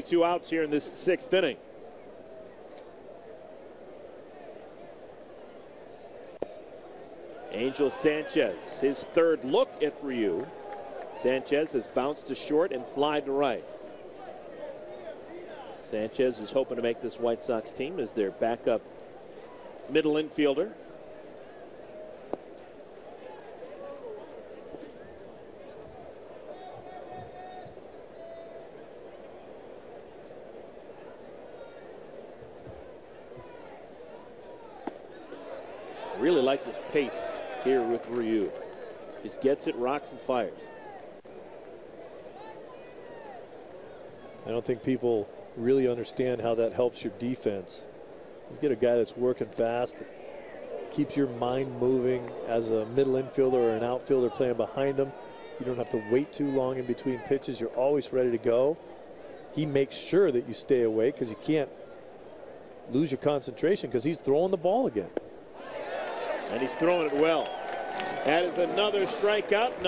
2 outs here in this 6th inning. Angel Sanchez, his 3rd look at Ryu. Sanchez has bounced to short and flied to right. Sanchez is hoping to make this White Sox team as their backup middle infielder. Really like this pace here with Ryu. Just gets it, rocks, and fires. I don't think people really understand how that helps your defense. You get a guy that's working fast, keeps your mind moving as a middle infielder or an outfielder playing behind him. You don't have to wait too long in between pitches. You're always ready to go. He makes sure that you stay awake because you can't lose your concentration because he's throwing the ball again. And he's throwing it well. That is another strikeout.